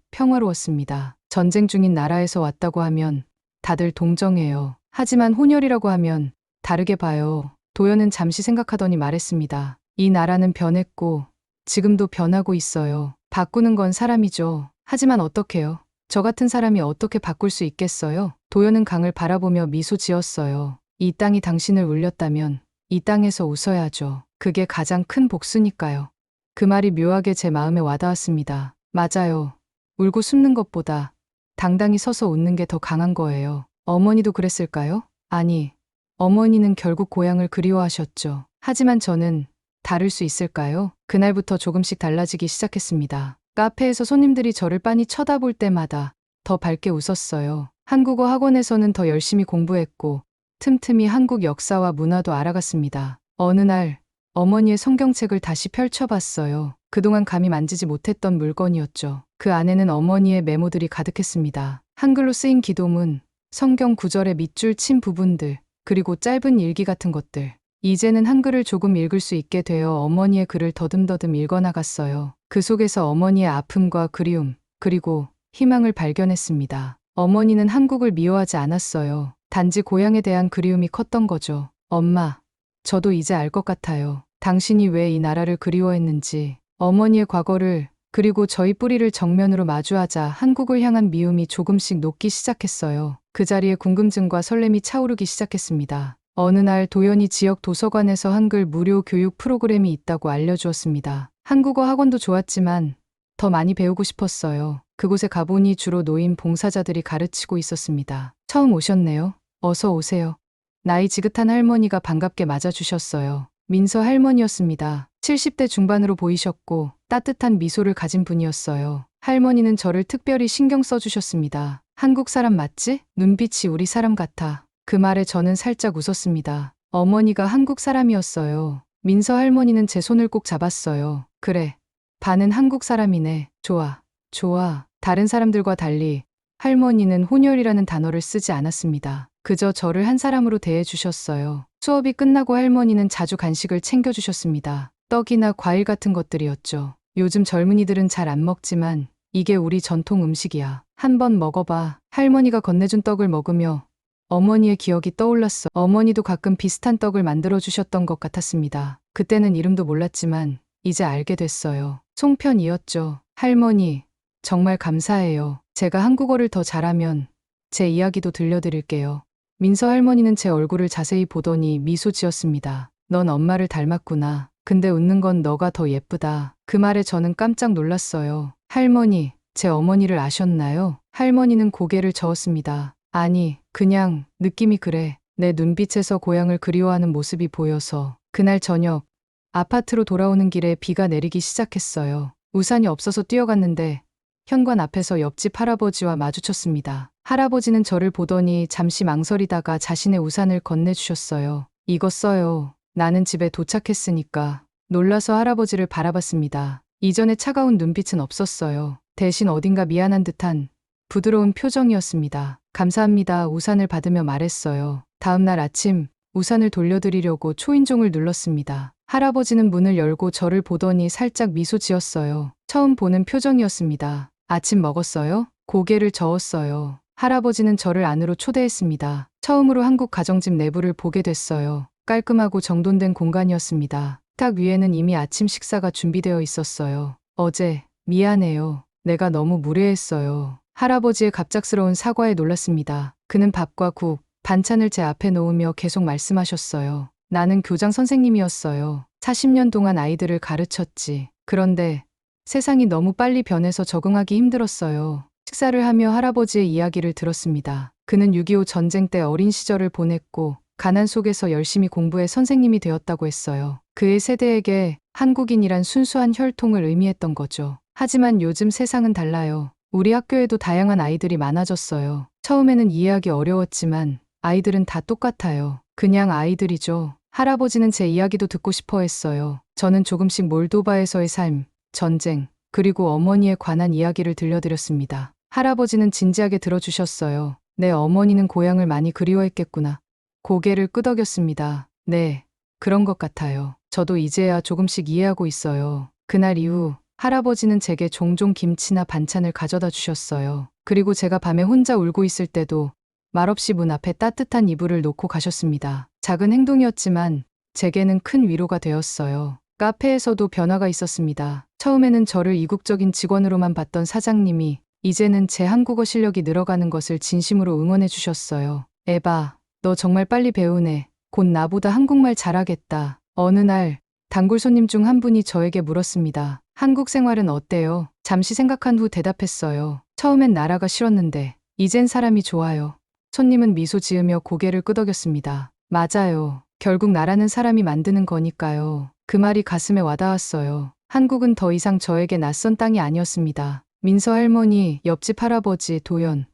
평화로웠습니다. 전쟁 중인 나라에서 왔다고 하면 다들 동정해요. 하지만 혼혈이라고 하면 다르게 봐요. 도연은 잠시 생각하더니 말했습니다. 이 나라는 변했고 지금도 변하고 있어요. 바꾸는 건 사람이죠. 하지만 어떡해요? 저 같은 사람이 어떻게 바꿀 수 있겠어요? 도연은 강을 바라보며 미소 지었어요. 이 땅이 당신을 울렸다면 이 땅에서 웃어야죠. 그게 가장 큰 복수니까요. 그 말이 묘하게 제 마음에 와닿았습니다. 맞아요. 울고 숨는 것보다 당당히 서서 웃는 게 더 강한 거예요. 어머니도 그랬을까요? 아니, 어머니는 결국 고향을 그리워하셨죠. 하지만 저는 다를 수 있을까요? 그날부터 조금씩 달라지기 시작했습니다. 카페에서 손님들이 저를 빤히 쳐다볼 때마다 더 밝게 웃었어요. 한국어 학원에서는 더 열심히 공부했고 틈틈이 한국 역사와 문화도 알아갔습니다. 어느 날 어머니의 성경책을 다시 펼쳐봤어요. 그동안 감히 만지지 못했던 물건이었죠. 그 안에는 어머니의 메모들이 가득했습니다. 한글로 쓰인 기도문, 성경 구절의 밑줄 친 부분들, 그리고 짧은 일기 같은 것들. 이제는 한글을 조금 읽을 수 있게 되어 어머니의 글을 더듬더듬 읽어나갔어요. 그 속에서 어머니의 아픔과 그리움, 그리고 희망을 발견했습니다. 어머니는 한국을 미워하지 않았어요. 단지 고향에 대한 그리움이 컸던 거죠. 엄마, 저도 이제 알 것 같아요. 당신이 왜 이 나라를 그리워했는지. 어머니의 과거를, 그리고 저희 뿌리를 정면으로 마주하자 한국을 향한 미움이 조금씩 녹기 시작했어요. 그 자리에 궁금증과 설렘이 차오르기 시작했습니다. 어느 날 도연이 지역 도서관에서 한글 무료 교육 프로그램이 있다고 알려주었습니다. 한국어 학원도 좋았지만 더 많이 배우고 싶었어요. 그곳에 가보니 주로 노인 봉사자들이 가르치고 있었습니다. 처음 오셨네요. 어서 오세요. 나이 지긋한 할머니가 반갑게 맞아주셨어요. 민서 할머니였습니다. 70대 중반으로 보이셨고 따뜻한 미소를 가진 분이었어요. 할머니는 저를 특별히 신경 써주셨습니다. 한국 사람 맞지? 눈빛이 우리 사람 같아. 그 말에 저는 살짝 웃었습니다. 어머니가 한국 사람이었어요. 민서 할머니는 제 손을 꼭 잡았어요. 그래, 반은 한국 사람이네. 좋아, 좋아. 다른 사람들과 달리 할머니는 혼혈이라는 단어를 쓰지 않았습니다. 그저 저를 한 사람으로 대해주셨어요. 수업이 끝나고 할머니는 자주 간식을 챙겨주셨습니다. 떡이나 과일 같은 것들이었죠. 요즘 젊은이들은 잘 안 먹지만 이게 우리 전통 음식이야. 한번 먹어봐. 할머니가 건네준 떡을 먹으며 어머니의 기억이 떠올랐어. 어머니도 가끔 비슷한 떡을 만들어주셨던 것 같았습니다. 그때는 이름도 몰랐지만 이제 알게 됐어요. 송편이었죠. 할머니, 정말 감사해요. 제가 한국어를 더 잘하면 제 이야기도 들려드릴게요. 민서 할머니는 제 얼굴을 자세히 보더니 미소 지었습니다. 넌 엄마를 닮았구나. 근데 웃는 건 너가 더 예쁘다. 그 말에 저는 깜짝 놀랐어요. 할머니, 제 어머니를 아셨나요? 할머니는 고개를 저었습니다. 아니, 그냥 느낌이 그래. 내 눈빛에서 고향을 그리워하는 모습이 보여서. 그날 저녁, 아파트로 돌아오는 길에 비가 내리기 시작했어요. 우산이 없어서 뛰어갔는데 현관 앞에서 옆집 할아버지와 마주쳤습니다. 할아버지는 저를 보더니 잠시 망설이다가 자신의 우산을 건네주셨어요. 이거 써요. 나는 집에 도착했으니까 놀라서 할아버지를 바라봤습니다. 이전의 차가운 눈빛은 없었어요. 대신 어딘가 미안한 듯한 부드러운 표정이었습니다. 감사합니다. 우산을 받으며 말했어요. 다음 날 아침 우산을 돌려드리려고 초인종을 눌렀습니다. 할아버지는 문을 열고 저를 보더니 살짝 미소 지었어요. 처음 보는 표정이었습니다. 아침 먹었어요? 고개를 저었어요. 할아버지는 저를 안으로 초대했습니다. 처음으로 한국 가정집 내부를 보게 됐어요. 깔끔하고 정돈된 공간이었습니다. 탁 위에는 이미 아침 식사가 준비되어 있었어요. 어제 미안해요. 내가 너무 무례했어요. 할아버지의 갑작스러운 사과에 놀랐습니다. 그는 밥과 국, 반찬을 제 앞에 놓으며 계속 말씀하셨어요. 나는 교장 선생님이었어요. 40년 동안 아이들을 가르쳤지. 그런데 세상이 너무 빨리 변해서 적응하기 힘들었어요. 식사를 하며 할아버지의 이야기를 들었습니다. 그는 6.25 전쟁 때 어린 시절을 보냈고 가난 속에서 열심히 공부해 선생님이 되었다고 했어요. 그의 세대에게 한국인이란 순수한 혈통을 의미했던 거죠. 하지만 요즘 세상은 달라요. 우리 학교에도 다양한 아이들이 많아졌어요. 처음에는 이해하기 어려웠지만 아이들은 다 똑같아요. 그냥 아이들이죠. 할아버지는 제 이야기도 듣고 싶어 했어요. 저는 조금씩 몰도바에서의 삶, 전쟁, 그리고 어머니에 관한 이야기를 들려드렸습니다. 할아버지는 진지하게 들어주셨어요. 내 어머니는 고향을 많이 그리워했겠구나. 고개를 끄덕였습니다. 네, 그런 것 같아요. 저도 이제야 조금씩 이해하고 있어요. 그날 이후 할아버지는 제게 종종 김치나 반찬을 가져다 주셨어요. 그리고 제가 밤에 혼자 울고 있을 때도 말없이 문 앞에 따뜻한 이불을 놓고 가셨습니다. 작은 행동이었지만 제게는 큰 위로가 되었어요. 카페에서도 변화가 있었습니다. 처음에는 저를 이국적인 직원으로만 봤던 사장님이 이제는 제 한국어 실력이 늘어가는 것을 진심으로 응원해 주셨어요. 에바, 너 정말 빨리 배우네. 곧 나보다 한국말 잘하겠다. 어느 날 단골 손님 중 한 분이 저에게 물었습니다. 한국 생활은 어때요? 잠시 생각한 후 대답했어요. 처음엔 나라가 싫었는데 이젠 사람이 좋아요. 손님은 미소 지으며 고개를 끄덕였습니다. 맞아요. 결국 나라는 사람이 만드는 거니까요. 그 말이 가슴에 와닿았어요. 한국은 더 이상 저에게 낯선 땅이 아니었습니다. 민서 할머니, 옆집 할아버지, 도연,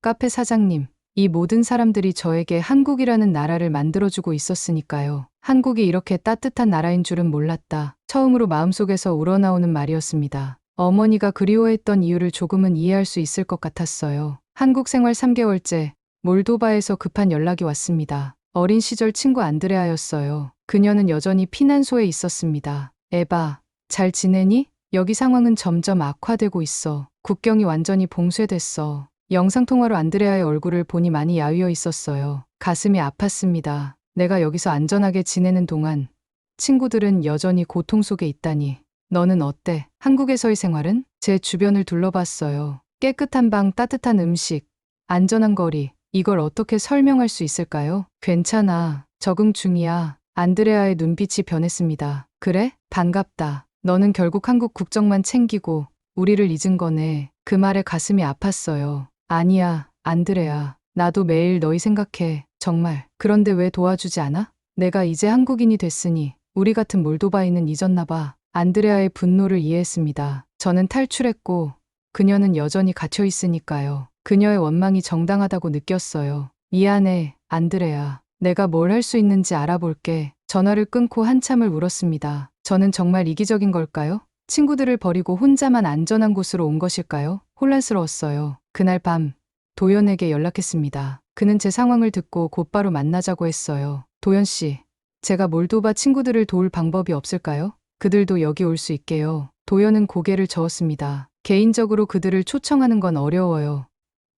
카페 사장님, 이 모든 사람들이 저에게 한국이라는 나라를 만들어주고 있었으니까요. 한국이 이렇게 따뜻한 나라인 줄은 몰랐다. 처음으로 마음속에서 우러나오는 말이었습니다. 어머니가 그리워했던 이유를 조금은 이해할 수 있을 것 같았어요. 한국 생활 3개월째, 몰도바에서 급한 연락이 왔습니다. 어린 시절 친구 안드레아였어요. 그녀는 여전히 피난소에 있었습니다. 에바, 잘 지내니? 여기 상황은 점점 악화되고 있어. 국경이 완전히 봉쇄됐어. 영상통화로 안드레아의 얼굴을 보니 많이 야위어 있었어요. 가슴이 아팠습니다. 내가 여기서 안전하게 지내는 동안 친구들은 여전히 고통 속에 있다니. 너는 어때? 한국에서의 생활은? 제 주변을 둘러봤어요. 깨끗한 방, 따뜻한 음식, 안전한 거리. 이걸 어떻게 설명할 수 있을까요? 괜찮아. 적응 중이야. 안드레아의 눈빛이 변했습니다. 그래? 반갑다. 너는 결국 한국 국적만 챙기고 우리를 잊은 거네. 그 말에 가슴이 아팠어요. 아니야, 안드레아. 나도 매일 너희 생각해. 정말. 그런데 왜 도와주지 않아? 내가 이제 한국인이 됐으니 우리 같은 몰도바인은 잊었나 봐. 안드레아의 분노를 이해했습니다. 저는 탈출했고 그녀는 여전히 갇혀 있으니까요. 그녀의 원망이 정당하다고 느꼈어요. 미안해, 안드레아. 내가 뭘 할 수 있는지 알아볼게. 전화를 끊고 한참을 울었습니다. 저는 정말 이기적인 걸까요? 친구들을 버리고 혼자만 안전한 곳으로 온 것일까요? 혼란스러웠어요. 그날 밤 도연에게 연락했습니다. 그는 제 상황을 듣고 곧바로 만나자고 했어요. 도연 씨, 제가 몰도바 친구들을 도울 방법이 없을까요? 그들도 여기 올 수 있게요. 도연은 고개를 저었습니다. 개인적으로 그들을 초청하는 건 어려워요.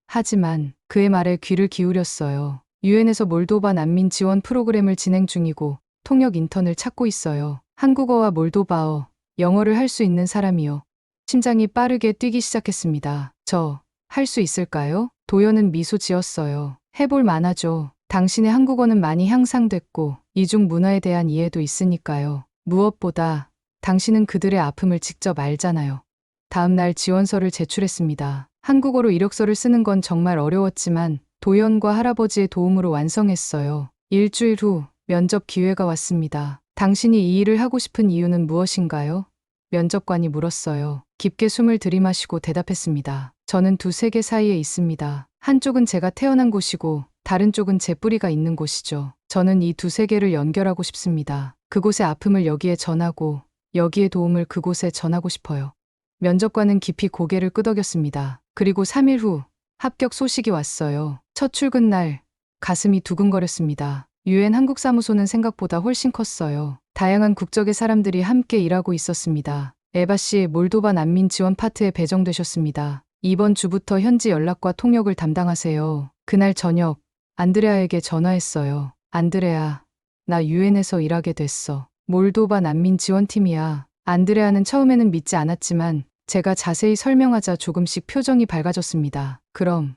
하지만 그의 말에 귀를 기울였어요. 유엔에서 몰도바 난민 지원 프로그램을 진행 중이고 통역 인턴을 찾고 있어요. 한국어와 몰도바어, 영어를 할 수 있는 사람이요. 심장이 빠르게 뛰기 시작했습니다. 저 할 수 있을까요? 도연은 미소 지었어요. 해볼 만하죠. 당신의 한국어는 많이 향상됐고 이중 문화에 대한 이해도 있으니까요. 무엇보다 당신은 그들의 아픔을 직접 알잖아요. 다음 날 지원서를 제출했습니다. 한국어로 이력서를 쓰는 건 정말 어려웠지만 도연과 할아버지의 도움으로 완성했어요. 일주일 후 면접 기회가 왔습니다. 당신이 이 일을 하고 싶은 이유는 무엇인가요? 면접관이 물었어요. 깊게 숨을 들이마시고 대답했습니다. 저는 두 세계 사이에 있습니다. 한쪽은 제가 태어난 곳이고 다른 쪽은 제 뿌리가 있는 곳이죠. 저는 이 두 세계를 연결하고 싶습니다. 그곳의 아픔을 여기에 전하고 여기의 도움을 그곳에 전하고 싶어요. 면접관은 깊이 고개를 끄덕였습니다. 그리고 3일 후 합격 소식이 왔어요. 첫 출근 날 가슴이 두근거렸습니다. 유엔 한국 사무소는 생각보다 훨씬 컸어요. 다양한 국적의 사람들이 함께 일하고 있었습니다. 에바 씨 몰도바 난민 지원 파트에 배정되셨습니다. 이번 주부터 현지 연락과 통역을 담당하세요. 그날 저녁 안드레아에게 전화했어요. 안드레아, 나 유엔에서 일하게 됐어. 몰도바 난민 지원팀이야. 안드레아는 처음에는 믿지 않았지만 제가 자세히 설명하자 조금씩 표정이 밝아졌습니다. 그럼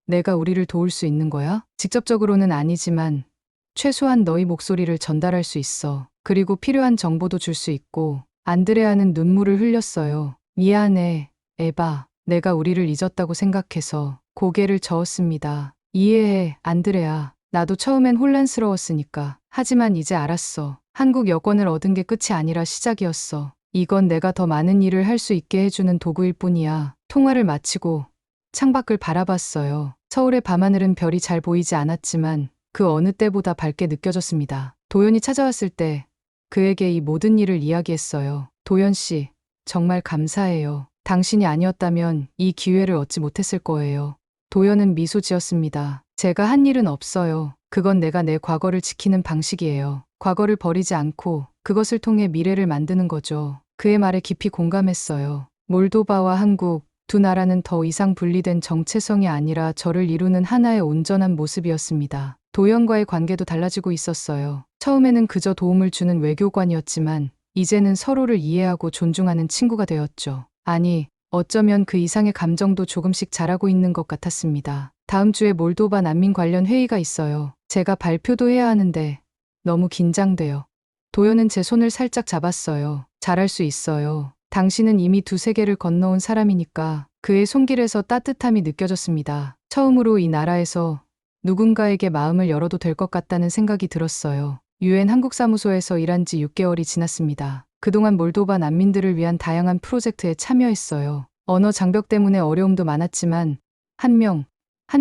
내가 우리를 도울 수 있는 거야? 직접적으로는 아니지만 최소한 너희 목소리를 전달할 수 있어. 그리고 필요한 정보도 줄 수 있고. 안드레아는 눈물을 흘렸어요. 미안해, 에바. 내가 우리를 잊었다고 생각해서. 고개를 저었습니다. 이해해, 안드레아. 나도 처음엔 혼란스러웠으니까. 하지만 이제 알았어. 한국 여권을 얻은 게 끝이 아니라 시작이었어. 이건 내가 더 많은 일을 할 수 있게 해주는 도구일 뿐이야. 통화를 마치고 창밖을 바라봤어요. 서울의 밤하늘은 별이 잘 보이지 않았지만 그 어느 때보다 밝게 느껴졌습니다. 도연이 찾아왔을 때 그에게 이 모든 일을 이야기했어요. 도연 씨, 정말 감사해요. 당신이 아니었다면 이 기회를 얻지 못했을 거예요. 도연은 미소 지었습니다. 제가 한 일은 없어요. 그건 내가 내 과거를 지키는 방식이에요. 과거를 버리지 않고 그것을 통해 미래를 만드는 거죠. 그의 말에 깊이 공감했어요. 몰도바와 한국, 두 나라는 더 이상 분리된 정체성이 아니라 저를 이루는 하나의 온전한 모습이었습니다. 도연과의 관계도 달라지고 있었어요. 처음에는 그저 도움을 주는 외교관이었지만 이제는 서로를 이해하고 존중하는 친구가 되었죠. 아니, 어쩌면 그 이상의 감정도 조금씩 자라고 있는 것 같았습니다. 다음 주에 몰도바 난민 관련 회의가 있어요. 제가 발표도 해야 하는데 너무 긴장돼요. 도연은 제 손을 살짝 잡았어요. 잘할 수 있어요. 당신은 이미 두 세계를 건너온 사람이니까. 그의 손길에서 따뜻함이 느껴졌습니다. 처음으로 이 나라에서 누군가에게 마음을 열어도 될 것 같다는 생각이 들었어요. 유엔 한국사무소에서 일한 지 6개월이 지났습니다. 그동안 몰도바 난민들을 위한 다양한 프로젝트에 참여했어요. 언어 장벽 때문에 어려움도 많았지만 한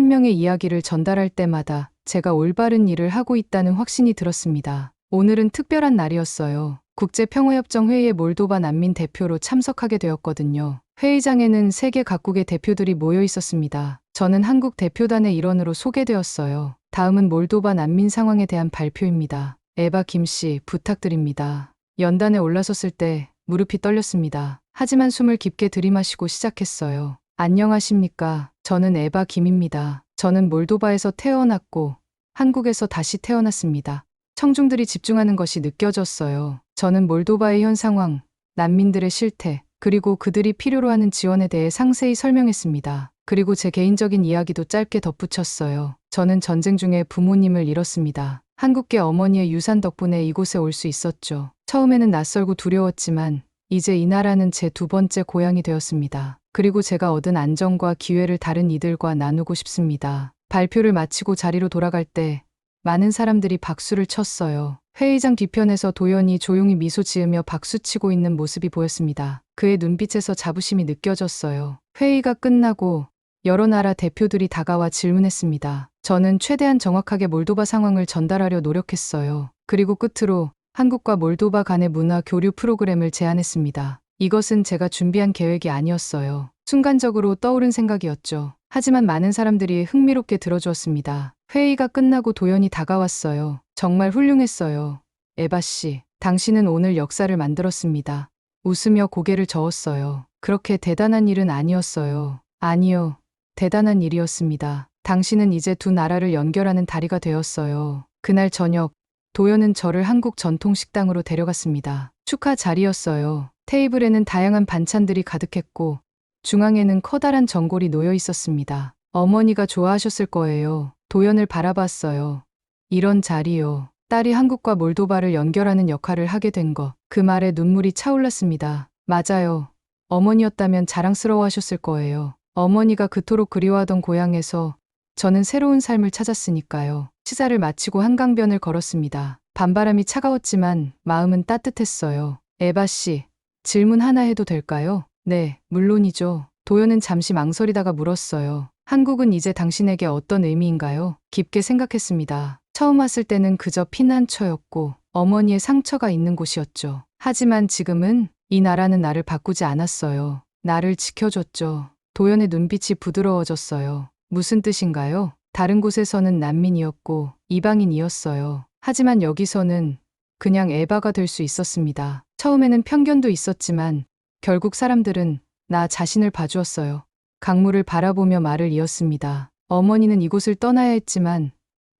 명의 이야기를 전달할 때마다 제가 올바른 일을 하고 있다는 확신이 들었습니다. 오늘은 특별한 날이었어요. 국제평화협정 회의에 몰도바 난민 대표로 참석하게 되었거든요. 회의장에는 세계 각국의 대표들이 모여 있었습니다. 저는 한국 대표단의 일원으로 소개되었어요. 다음은 몰도바 난민 상황에 대한 발표입니다. 에바 김씨, 부탁드립니다. 연단에 올라섰을 때 무릎이 떨렸습니다. 하지만 숨을 깊게 들이마시고 시작했어요. 안녕하십니까. 저는 에바 김입니다. 저는 몰도바에서 태어났고 한국에서 다시 태어났습니다. 청중들이 집중하는 것이 느껴졌어요. 저는 몰도바의 현 상황, 난민들의 실태, 그리고 그들이 필요로 하는 지원에 대해 상세히 설명했습니다. 그리고 제 개인적인 이야기도 짧게 덧붙였어요. 저는 전쟁 중에 부모님을 잃었습니다. 한국계 어머니의 유산 덕분에 이곳에 올 수 있었죠. 처음에는 낯설고 두려웠지만 이제 이 나라는 제 두 번째 고향이 되었습니다. 그리고 제가 얻은 안정과 기회를 다른 이들과 나누고 싶습니다. 발표를 마치고 자리로 돌아갈 때 많은 사람들이 박수를 쳤어요. 회의장 뒤편에서 도연이 조용히 미소 지으며 박수치고 있는 모습이 보였습니다. 그의 눈빛에서 자부심이 느껴졌어요. 회의가 끝나고 여러 나라 대표들이 다가와 질문했습니다. 저는 최대한 정확하게 몰도바 상황을 전달하려 노력했어요. 그리고 끝으로 한국과 몰도바 간의 문화 교류 프로그램을 제안했습니다. 이것은 제가 준비한 계획이 아니었어요. 순간적으로 떠오른 생각이었죠. 하지만 많은 사람들이 흥미롭게 들어주었습니다. 회의가 끝나고 도연이 다가왔어요. 정말 훌륭했어요. 에바 씨, 당신은 오늘 역사를 만들었습니다. 웃으며 고개를 저었어요. 그렇게 대단한 일은 아니었어요. 아니요, 대단한 일이었습니다. 당신은 이제 두 나라를 연결하는 다리가 되었어요. 그날 저녁, 도연은 저를 한국 전통 식당으로 데려갔습니다. 축하 자리였어요. 테이블에는 다양한 반찬들이 가득했고 중앙에는 커다란 전골이 놓여 있었습니다. 어머니가 좋아하셨을 거예요. 도연을 바라봤어요. 이런 자리요. 딸이 한국과 몰도바를 연결하는 역할을 하게 된 것. 그 말에 눈물이 차올랐습니다. 맞아요. 어머니였다면 자랑스러워하셨을 거예요. 어머니가 그토록 그리워하던 고향에서 저는 새로운 삶을 찾았으니까요. 시사를 마치고 한강변을 걸었습니다. 밤바람이 차가웠지만 마음은 따뜻했어요. 에바 씨, 질문 하나 해도 될까요? 네, 물론이죠. 도연은 잠시 망설이다가 물었어요. 한국은 이제 당신에게 어떤 의미인가요? 깊게 생각했습니다. 처음 왔을 때는 그저 피난처였고 어머니의 상처가 있는 곳이었죠. 하지만 지금은 이 나라는 나를 바꾸지 않았어요. 나를 지켜줬죠. 도연의 눈빛이 부드러워졌어요. 무슨 뜻인가요? 다른 곳에서는 난민이었고 이방인이었어요. 하지만 여기서는 그냥 에바가 될 수 있었습니다. 처음에는 편견도 있었지만 결국 사람들은 나 자신을 봐주었어요. 강물을 바라보며 말을 이었습니다. 어머니는 이곳을 떠나야 했지만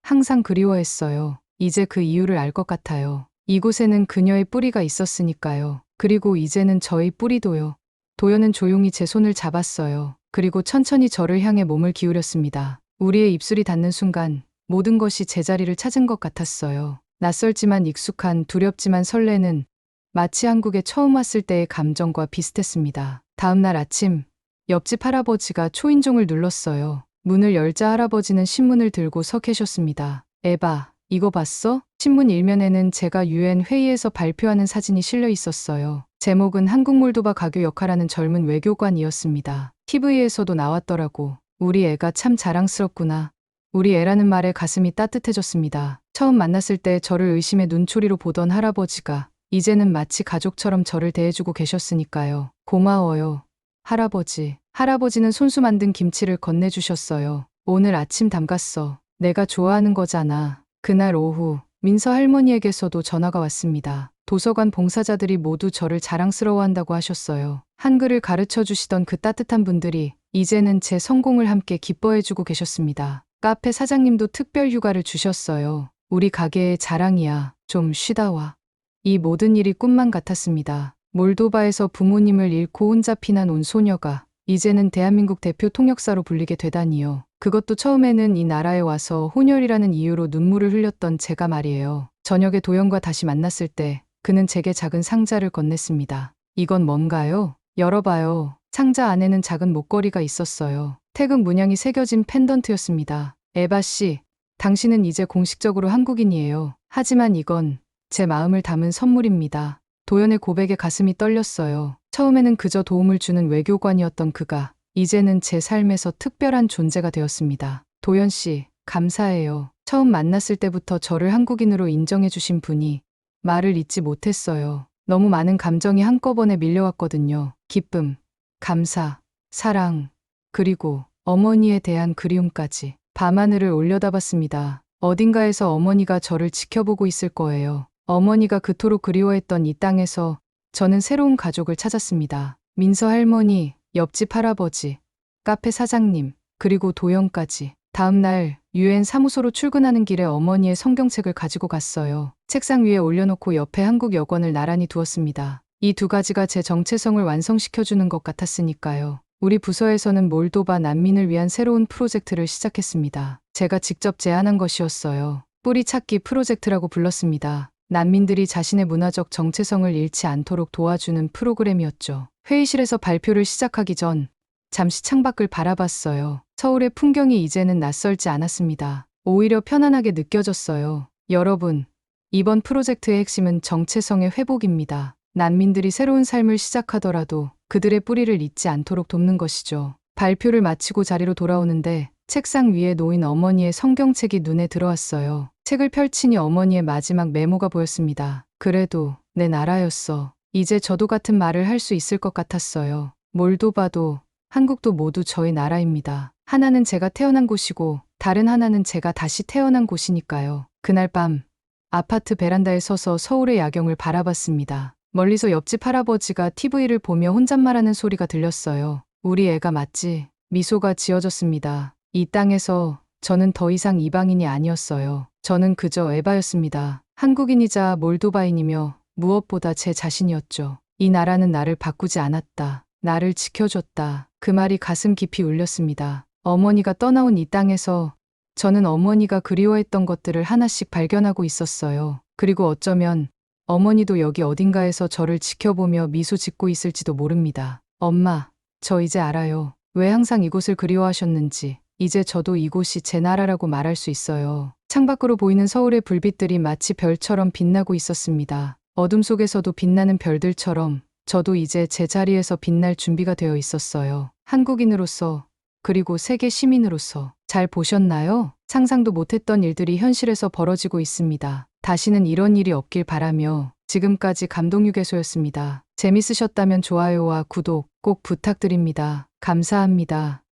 항상 그리워했어요. 이제 그 이유를 알 것 같아요. 이곳에는 그녀의 뿌리가 있었으니까요. 그리고 이제는 저의 뿌리도요. 도연은 조용히 제 손을 잡았어요. 그리고 천천히 저를 향해 몸을 기울였습니다. 우리의 입술이 닿는 순간 모든 것이 제자리를 찾은 것 같았어요. 낯설지만 익숙한, 두렵지만 설레는, 마치 한국에 처음 왔을 때의 감정과 비슷했습니다. 다음 날 아침, 옆집 할아버지가 초인종을 눌렀어요. 문을 열자 할아버지는 신문을 들고 서 계셨습니다. 에바, 이거 봤어? 신문 일면에는 제가 유엔 회의에서 발표하는 사진이 실려 있었어요. 제목은 한국 몰도바 가교 역할하는 젊은 외교관이었습니다. TV에서도 나왔더라고. 우리 애가 참 자랑스럽구나. 우리 애라는 말에 가슴이 따뜻해졌습니다. 처음 만났을 때 저를 의심의 눈초리로 보던 할아버지가 이제는 마치 가족처럼 저를 대해주고 계셨으니까요. 고마워요. 할아버지. 할아버지는 손수 만든 김치를 건네주셨어요. 오늘 아침 담갔어. 내가 좋아하는 거잖아. 그날 오후 민서 할머니에게서도 전화가 왔습니다. 도서관 봉사자들이 모두 저를 자랑스러워한다고 하셨어요. 한글을 가르쳐 주시던 그 따뜻한 분들이 이제는 제 성공을 함께 기뻐해주고 계셨습니다. 카페 사장님도 특별 휴가를 주셨어요. 우리 가게의 자랑이야. 좀 쉬다 와. 이 모든 일이 꿈만 같았습니다. 몰도바에서 부모님을 잃고 혼자 피난 온 소녀가 이제는 대한민국 대표 통역사로 불리게 되다니요. 그것도 처음에는 이 나라에 와서 혼혈이라는 이유로 눈물을 흘렸던 제가 말이에요. 저녁에 도연과 다시 만났을 때 그는 제게 작은 상자를 건넸습니다. 이건 뭔가요? 열어봐요. 상자 안에는 작은 목걸이가 있었어요. 태극 문양이 새겨진 펜던트였습니다. 에바 씨, 당신은 이제 공식적으로 한국인이에요. 하지만 이건 제 마음을 담은 선물입니다. 도연의 고백에 가슴이 떨렸어요. 처음에는 그저 도움을 주는 외교관이었던 그가 이제는 제 삶에서 특별한 존재가 되었습니다. 도연 씨, 감사해요. 처음 만났을 때부터 저를 한국인으로 인정해 주신 분이 말을 잇지 못했어요. 너무 많은 감정이 한꺼번에 밀려왔거든요. 기쁨, 감사, 사랑, 그리고 어머니에 대한 그리움까지. 밤하늘을 올려다봤습니다. 어딘가에서 어머니가 저를 지켜보고 있을 거예요. 어머니가 그토록 그리워했던 이 땅에서 저는 새로운 가족을 찾았습니다. 민서 할머니, 옆집 할아버지, 카페 사장님, 그리고 도연까지. 다음 날 유엔 사무소로 출근하는 길에 어머니의 성경책을 가지고 갔어요. 책상 위에 올려놓고 옆에 한국 여권을 나란히 두었습니다. 이 두 가지가 제 정체성을 완성시켜주는 것 같았으니까요. 우리 부서에서는 몰도바 난민을 위한 새로운 프로젝트를 시작했습니다. 제가 직접 제안한 것이었어요. 뿌리 찾기 프로젝트라고 불렀습니다. 난민들이 자신의 문화적 정체성을 잃지 않도록 도와주는 프로그램이었죠. 회의실에서 발표를 시작하기 전 잠시 창밖을 바라봤어요. 서울의 풍경이 이제는 낯설지 않았습니다. 오히려 편안하게 느껴졌어요. 여러분, 이번 프로젝트의 핵심은 정체성의 회복입니다. 난민들이 새로운 삶을 시작하더라도 그들의 뿌리를 잊지 않도록 돕는 것이죠. 발표를 마치고 자리로 돌아오는데 책상 위에 놓인 어머니의 성경책이 눈에 들어왔어요. 책을 펼치니 어머니의 마지막 메모가 보였습니다. 그래도 내 나라였어. 이제 저도 같은 말을 할 수 있을 것 같았어요. 몰도바도 한국도 모두 저희 나라입니다. 하나는 제가 태어난 곳이고 다른 하나는 제가 다시 태어난 곳이니까요. 그날 밤 아파트 베란다에 서서 서울의 야경을 바라봤습니다. 멀리서 옆집 할아버지가 TV를 보며 혼잣말하는 소리가 들렸어요. 우리 애가 맞지? 미소가 지어졌습니다. 이 땅에서 저는 더 이상 이방인이 아니었어요. 저는 그저 에바였습니다. 한국인이자 몰도바인이며 무엇보다 제 자신이었죠. 이 나라는 나를 바꾸지 않았다. 나를 지켜줬다. 그 말이 가슴 깊이 울렸습니다. 어머니가 떠나온 이 땅에서 저는 어머니가 그리워했던 것들을 하나씩 발견하고 있었어요. 그리고 어쩌면 어머니도 여기 어딘가에서 저를 지켜보며 미소 짓고 있을지도 모릅니다. 엄마, 저 이제 알아요. 왜 항상 이곳을 그리워하셨는지. 이제 저도 이곳이 제 나라라고 말할 수 있어요. 창밖으로 보이는 서울의 불빛들이 마치 별처럼 빛나고 있었습니다. 어둠 속에서도 빛나는 별들처럼 저도 이제 제 자리에서 빛날 준비가 되어 있었어요. 한국인으로서, 그리고 세계 시민으로서. 잘 보셨나요? 상상도 못했던 일들이 현실에서 벌어지고 있습니다. 다시는 이런 일이 없길 바라며 지금까지 감동휴게소였습니다. 재밌으셨다면 좋아요와 구독 꼭 부탁드립니다. 감사합니다.